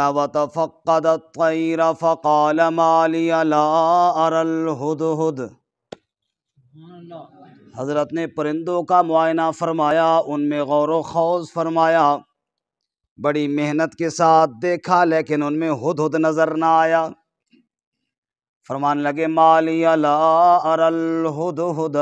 وتفقد الطير فقال ما لي لا أرى الهدهد۔ حضرت نے پرندوں کا معائنہ فرمایا، ان میں غور و خوض فرمایا، بڑی محنت کے ساتھ دیکھا، لیکن ان میں ہدہد نظر نہ آیا۔ فرمانے لگے ما لی لا أرى الهدهد،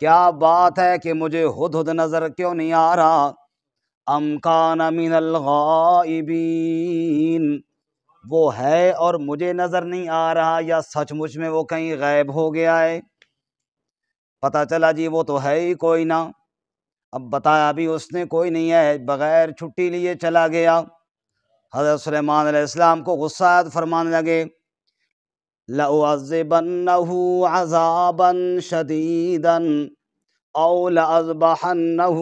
کیا بات ہے کہ مجھے ہدہد نظر کیوں نہیں آ رہا؟ ام کان من الغائبین، وہ ہے اور مجھے نظر نہیں آ رہا، یا سچ مچ میں وہ کہیں غائب ہو گیا ہے؟ پتہ چلا جی وہ تو ہے ہی کوئی نہ، اب بتایا بھی اس نے کوئی نہیں ہے، بغیر چھٹی لیے چلا گیا۔ حضرت سلیمان علیہ السلام کو غصہ آیا تو فرمانے لگے لَأُعَذِّبَنَّهُ عَذَابًا شَدِيدًا أَوْ لَأَذْبَحَنَّهُ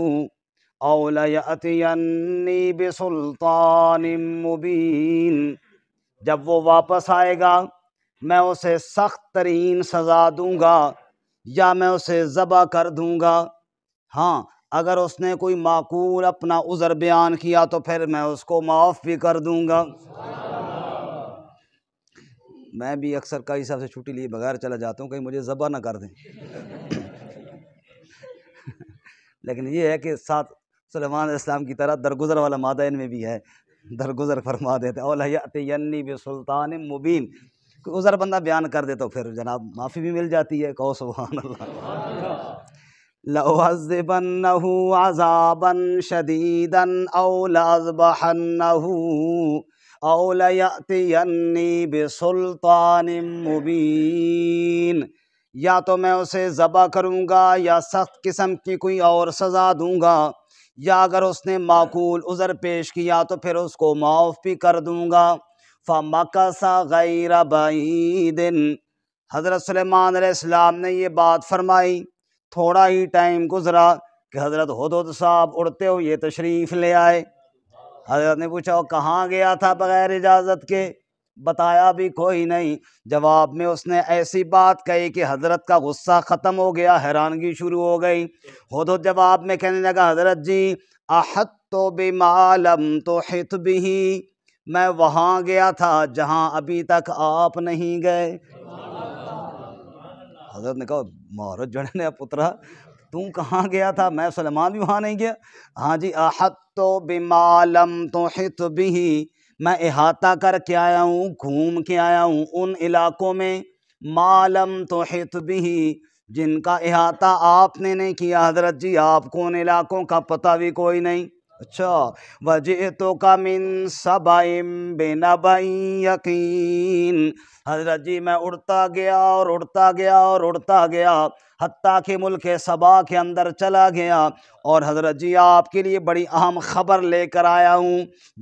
أَوْ لَيَأْتِيَنِّي بِسُلْطَانٍ مُبِينٍ، جب وہ واپس آئے گا میں اسے سخت ترین سزا دوں گا، یا میں اسے ذبح کر دوں گا۔ ہاں اگر اس نے کوئی معقول اپنا عذر بیان کیا تو پھر میں اس کو معاف بھی کر دوں گا۔ میں بھی اکثر کئی صاحب سے چھٹی لیے بغیر چلا جاتا ہوں، کہیں مجھے ذبح نہ کر دیں۔ لیکن یہ ہے کہ ساتھ سلیمان علیہ السلام کی طرح درگزر والا مادہ ان میں بھی ہے، درگزر فرما دیتے اولا یأتینی بسلطان مبین، کوئی عذر بندہ بیان کر دے تو پھر جناب معافی بھی مل جاتی ہے، کہو سبحان اللہ۔ لَأُعَذِّبَنَّهُ عَذَابًا شَدِيدًا أَوْ لَأَذْبَحَنَّهُ أَوْ لَيَأْتِيَنِّي بِسُلْطَانٍ مُبِينٍ، یا تو میں اسے ذبح کروں گا یا سخت قسم کی کوئی اور سزا دوں گا، یا اگر اس نے معقول عذر پیش کیا تو پھر اس کو معاف بھی کر دوں گا۔ فَمَكَثَ غَيْرَ بَعِيدٍ، حضرت سلیمان علیہ السلام نے یہ بات فرمائی، تھوڑا ہی ٹائم گزرا کہ حضرت ہدہد صاحب اڑتے ہوئے تشریف لے آئے۔ حضرت نے پوچھا وہ کہاں گیا تھا بغیر اجازت کے؟ بتایا بھی کوئی نہیں۔ جواب میں اس نے ایسی بات کہی کہ حضرت کا غصہ ختم ہو گیا، حیرانگی شروع ہو گئی۔ ہدہد جواب میں کہنے لگا حضرت جی احطت بما لم تحط به، میں وہاں گیا تھا جہاں ابھی تک آپ نہیں گئے۔ حضرت نے کہا مہارت جڑنے پترا تو کہاں گیا تھا؟ میں سلیمان بھی وہاں نہیں گیا۔ ہاں جی احطت بما لم تحط به، میں احاطہ کر کے آیا ہوں، گھوم کے آیا ہوں ان علاقوں میں ما لم تحط به، جن کا احاطہ آپ نے نہیں کیا۔ حضرت جی آپ کو ان علاقوں کا پتہ بھی کوئی نہیں؟ اچھا وَجِئْتُكَ مِن سَبَإٍ بِنَبَإٍ یقین، حضرت جی میں اڑتا گیا اور اڑتا گیا اور اڑتا گیا حتیٰ کہ ملک سبا کے اندر چلا گیا، اور حضرت جی آپ کے لیے بڑی اہم خبر لے کر آیا ہوں۔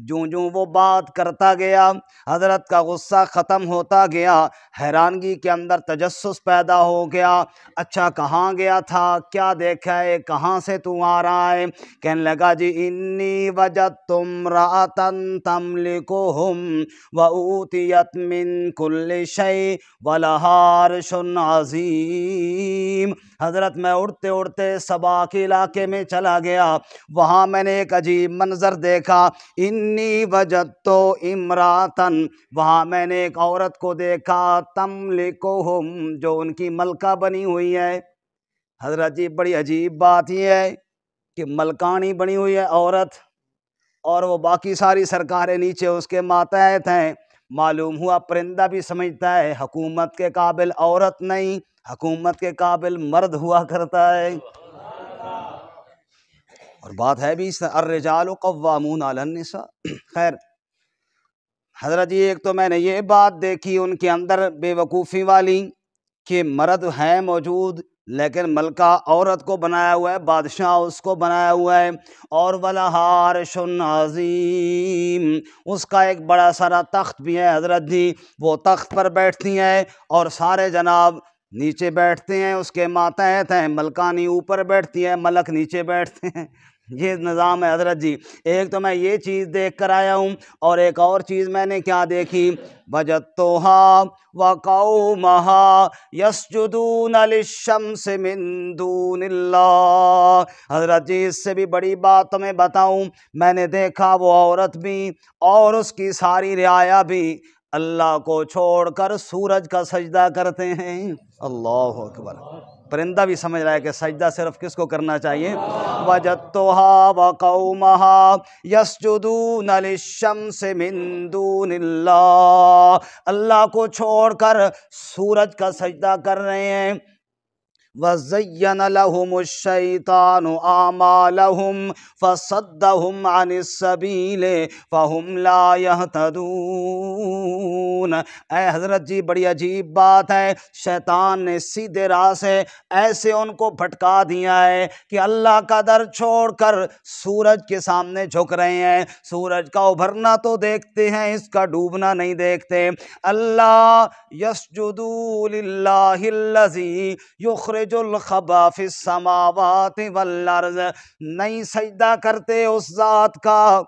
جوں وہ بات کرتا گیا حضرت کا غصہ ختم ہوتا گیا، حیرانگی کے اندر تجسس پیدا ہو گیا، اچھا کہاں گیا تھا، کیا دیکھا ہے، کہاں سے تو آ رہا ہے؟ کہنے لگا جی انی وجدت امرأة تملکہم وأوتیت من کل شیء ولہا عرش عظیم۔ حضرت میں اڑتے اڑتے سبا کے علاقے میں چلا گیا، وہاں میں نے ایک عجیب منظر دیکھا، انی وجدت امرأة، وہاں میں نے ایک عورت کو دیکھا، تملکہم، جو ان کی ملکہ بنی ہوئی ہے۔ حضرت جی بڑی عجیب بات یہ ہے کہ ملکانی بنی ہوئی ہے عورت، اور وہ باقی ساری سرکاریں نیچے اس کے ماتحت ہیں۔ معلوم ہوا پرندہ بھی سمجھتا ہے حکومت کے قابل عورت نہیں، حکومت کے قابل مرد ہوا کرتا ہے۔ اور بات ہے بھی الرجال قوامون علی النساء۔ خیر حضرت جی ایک تو میں نے یہ بات دیکھی ان کے اندر بے وقوفی والی کہ مرد ہیں موجود لیکن ملکہ عورت کو بنایا ہوا ہے، بادشاہ اس کو بنایا ہوا ہے، اور وَلَهَا عَرْشٌ عَظِيمٌ، اس کا ایک بڑا سارا تخت بھی ہے۔ حضرت جی وہ تخت پر بیٹھتی ہیں اور سارے جناب نیچے بیٹھتے ہیں، اس کے ماتحت ہیں، ملکانی اوپر بیٹھتی ہیں، ملک نیچے بیٹھتے ہیں۔ یہ نظام ہے حضرت جی۔ ایک تو میں یہ چیز دیکھ کر آیا ہوں، اور ایک اور چیز میں نے کیا دیکھی، وجدتها وقومها یسجدون للشمس من دون اللہ۔ حضرت جی اس سے بھی بڑی بات تمہیں بتاؤں، میں نے دیکھا وہ عورت بھی اور اس کی ساری رعایا بھی اللہ کو چھوڑ کر سورج کا سجدہ کرتے ہیں۔ اللہ اکبر۔ پرندہ بھی سمجھ رہا ہے کہ سجدہ صرف کس کو کرنا چاہیے، وجدتها وقومها یسجدون للشمس من دون اللہ، اللہ کو چھوڑ کر سورج کا سجدہ کر رہے ہیں۔ وَزَيَّنَ لَهُمُ الشَّيْطَانُ أَعْمَالَهُمْ فَصَدَّهُمْ عَنِ السَّبِيلِ فَهُمْ لَا يَهْتَدُونَ۔ اے حضرت جی بڑی عجیب بات ہے، شیطان نے سیدھے راہ سے ایسے ان کو بھٹکا دیا ہے کہ اللہ کا در چھوڑ کر سورج کے سامنے جھک رہے ہیں۔ سورج کا ابھرنا تو دیکھتے ہیں، اس کا ڈوبنا نہیں دیکھتے۔ اللہ یسجدوا للہ الذی یخرج الخبا فی السماوات والارض، نہیں سجدہ کرتے اس ذات کا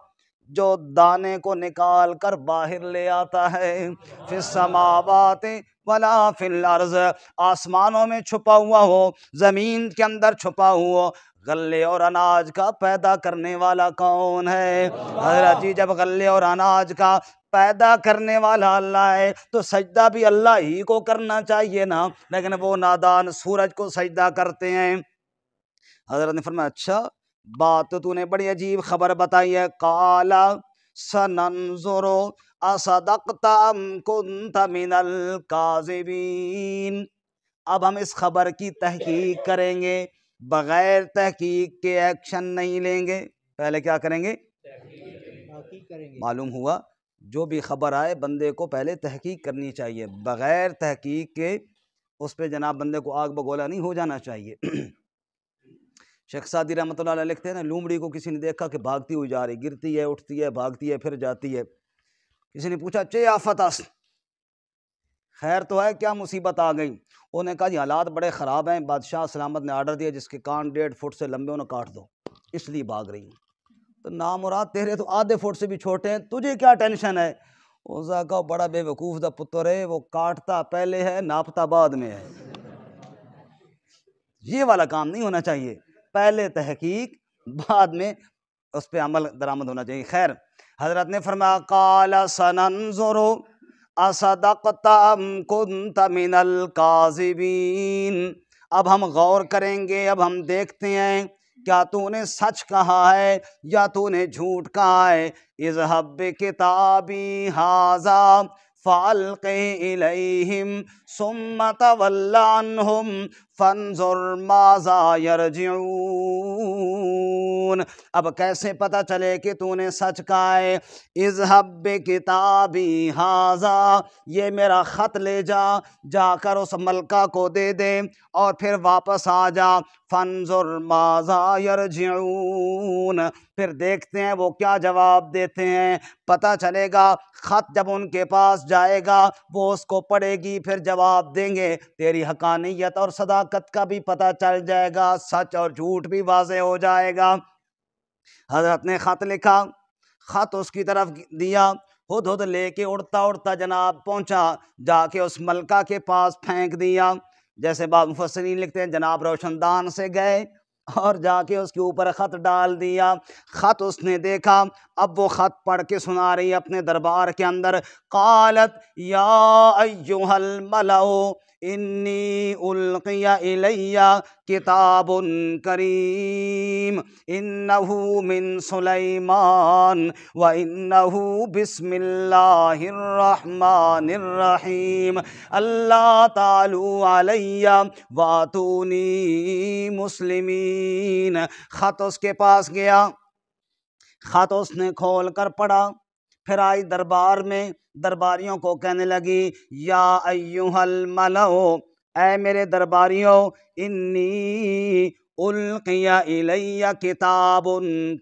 جو دانے کو نکال کر باہر لے آتا ہے، فی السماوات ولا فی الارض، آسمانوں میں چھپا ہوا ہو، زمین کے اندر چھپا ہوا ہو۔ غلے اور اناج کا پیدا کرنے والا کون ہے؟ حضرت جی جب غلے اور اناج کا پیدا کرنے والا اللہ ہے تو سجدہ بھی اللہ ہی کو کرنا چاہیے نا، لیکن وہ نادان سورج کو سجدہ کرتے ہیں۔ حضرت نے فرمایا اچھا بات تو نے بڑی عجیب خبر بتائی ہے، قال سننظر اصدقت ام کنت من الکاذبین، اب ہم اس خبر کی تحقیق کریں گے، بغیر تحقیق کے ایکشن نہیں لیں گے، پہلے کیا کریں گے؟ تحقیق کریں گے۔ معلوم ہوا جو بھی خبر آئے بندے کو پہلے تحقیق کرنی چاہیے، بغیر تحقیق کے اس پہ جناب بندے کو آگ بگولا نہیں ہو جانا چاہیے۔ شیخ سعدی رحمۃ اللہ علیہ لکھتے ہیں نا، لومڑی کو کسی نے دیکھا کہ بھاگتی ہوئی جا رہی، گرتی ہے، اٹھتی ہے، بھاگتی ہے، پھر جاتی ہے۔ کسی نے پوچھا چے آفت اس، خیر تو ہے، کیا مصیبت آ گئی؟ انہوں نے کہا جی حالات بڑے خراب ہیں، بادشاہ سلامت نے آرڈر دیا جس کے کان 1.5 فٹ سے لمبے انہیں کاٹ دو، اس لیے بھاگ رہی ہوں۔ تو نامراد تیرے تو آدھے فٹ سے بھی چھوٹے ہیں، تجھے کیا ٹینشن ہے؟ اس نے کہا بڑا بے وقوف دا پتر ہے، وہ کاٹتا پہلے ہے ناپتا بعد میں ہے۔ یہ والا کام نہیں ہونا چاہیے، پہلے تحقیق بعد میں اس پہ عمل درآمد ہونا چاہیے۔ خیر حضرت نے فرمایا قال سننظر اصدقت ام کنت من الکاذبین، اب ہم غور کریں گے، اب ہم دیکھتے ہیں کیا تو نے سچ کہا ہے یا تو نے جھوٹ کہا ہے۔ اذهب بکتابی ھذا فالقہ الیہم ثم تول عنہم فانظر ماذا یرجعون، اب کیسے پتہ چلے کہ تو نے سچ کہا ہے؟ اذهب بکتابی ھذا، یہ میرا خط لے جا، جا کر اس ملکہ کو دے دے اور پھر واپس آ جا، فانظر ماذا یرجعون، پھر دیکھتے ہیں وہ کیا جواب دیتے ہیں، پتہ چلے گا۔ خط جب ان کے پاس جائے گا وہ اس کو پڑھے گی، پھر جواب دیں گے، تیری حقانیت اور صداقت کا بھی پتہ چل جائے گا، سچ اور جھوٹ بھی واضح ہو جائے گا۔ حضرت نے خط لکھا، خط اس کی طرف دیا، ہدہد لے کے اڑتا اڑتا جناب پہنچا، جا کے اس ملکہ کے پاس پھینک دیا۔ جیسے بعض مفسرین لکھتے ہیں جناب روشن دان سے گئے اور جا کے اس کے اوپر خط ڈال دیا۔ خط اس نے دیکھا، اب وہ خط پڑھ کے سنا رہی اپنے دربار کے اندر، قالت یا ایھا الملأ انی القی الی کتاب کریم انہ من سلیمان وانہ بسم اللہ الرحمن الرحیم اللہ تعالی علی واتونی مسلمین۔ خط اس کے پاس گیا، خط اس نے کھول کر پڑھا، پھر آئی دربار میں، درباریوں کو کہنے لگی یا ایھا الملأ، اے میرے درباریوں، انی القی الی کتاب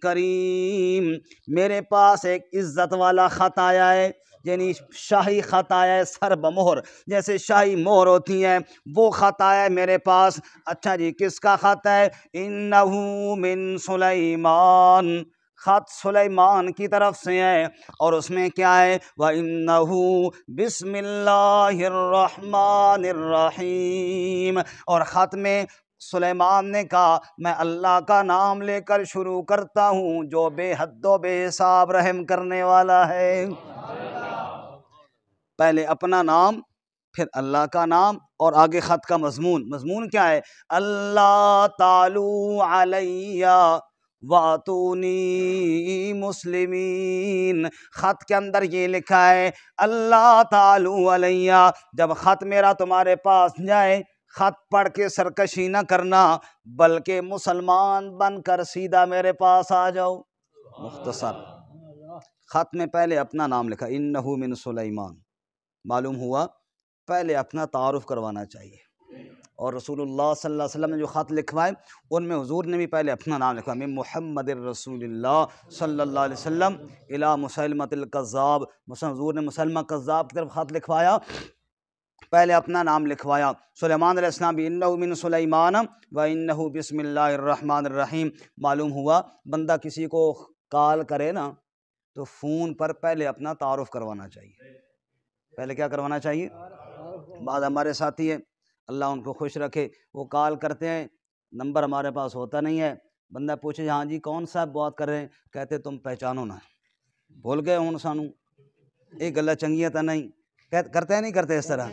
کریم، میرے پاس ایک عزت والا خط آیا ہے، یعنی شاہی خط آیا ہے سر بمہر، جیسے شاہی مہر ہوتی ہیں وہ خط آیا ہے میرے پاس۔ اچھا جی کس کا خط ہے؟ انہو من سلیمان، خط سلیمان کی طرف سے ہے، اور اس میں کیا ہے؟ وَإِنَّهُ بسم اللہ الرحمن الرحیم، اور خط میں سلیمان نے کہا میں اللہ کا نام لے کر شروع کرتا ہوں جو بے حد و بے حساب رحم کرنے والا ہے۔ پہلے اپنا نام، پھر اللہ کا نام، اور آگے خط کا مضمون کیا ہے؟ اللہ تعالو علیہ واتونی مسلمین۔ خط کے اندر یہ لکھا ہے اللہ تعالو علیہ، جب خط میرا تمہارے پاس جائے خط پڑھ کے سرکشی نہ کرنا بلکہ مسلمان بن کر سیدھا میرے پاس آ جاؤ۔ مختصر خط میں پہلے اپنا نام لکھا انہو من سلیمان، معلوم ہوا پہلے اپنا تعارف کروانا چاہیے، اور رسول اللہ صلی اللہ علیہ وسلم نے جو خط لکھوائے ان میں حضور نے بھی پہلے اپنا نام لکھا، من محمد الرسول اللہ صلی اللہ علیہ وسلم الی مسلمۃ الکذاب، مثلا حضور نے مسلمہ کذاب کی طرف خط لکھوایا، پہلے اپنا نام لکھوایا۔ سلیمان علیہ السلام بھی انہ من سلیمان و انہ بسم اللہ الرحمن الرحیم۔ معلوم ہوا بندہ کسی کو کال کرے نا تو فون پر پہلے اپنا تعارف کروانا چاہیے، پہلے کیا کروانا چاہیے؟ بعض ہمارے ساتھی ہیں اللہ ان کو خوش رکھے، وہ کال کرتے ہیں نمبر ہمارے پاس ہوتا نہیں ہے، بندہ پوچھے ہاں جی کون صاحب بات کر رہے ہیں، کہتے تم پہچانو نا، بھول گئے ہوں سانو ایک گلا چنگیاں تا نہیں، کرتے ہیں نہیں کرتے اس طرح؟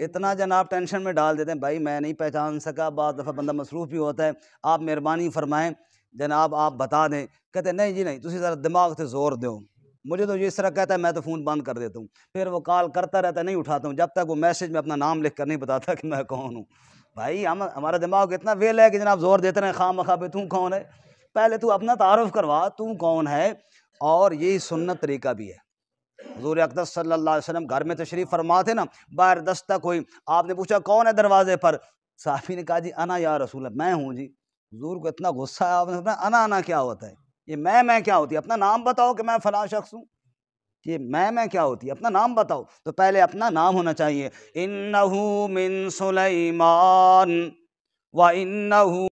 اتنا جناب ٹینشن میں ڈال دیتے ہیں بھائی میں نہیں پہچان سکا، بعض دفعہ بندہ مصروف بھی ہوتا ہے، آپ مہربانی فرمائیں جناب آپ بتا دیں، کہتے ہیں نہیں جی نہیں تسی ذرا دماغ سے زور دو، مجھے تو اس طرح کہتا ہے میں تو فون بند کر دیتا ہوں، پھر وہ کال کرتا رہتا ہے نہیں اٹھاتا ہوں جب تک وہ میسج میں اپنا نام لکھ کر نہیں بتاتا کہ میں کون ہوں۔ بھائی ہمارا دماغ اتنا ویل ہے کہ جناب زور دیتے رہے خواہ مخواہ پہ تو کون ہے، پہلے تو اپنا تعارف کروا تو کون ہے، اور یہی سنت طریقہ بھی ہے۔ حضور اقدس صلی اللہ علیہ وسلم گھر میں تشریف فرما تھے نا، باہر دستک ہوئی، آپ نے پوچھا کون ہے دروازے پر، صحابی نے کہا جی انا یا رسول اللہ، میں ہوں جی۔ حضور کو اتنا غصہ ہے، آپ نے فرمایا انا کیا ہوتا ہے، یہ میں کیا ہوتی ہے، اپنا نام بتاؤ کہ میں فلاں شخص ہوں، یہ میں کیا ہوتی ہے، اپنا نام بتاؤ، تو پہلے اپنا نام ہونا چاہیے۔ انہو من سلیمان و انہو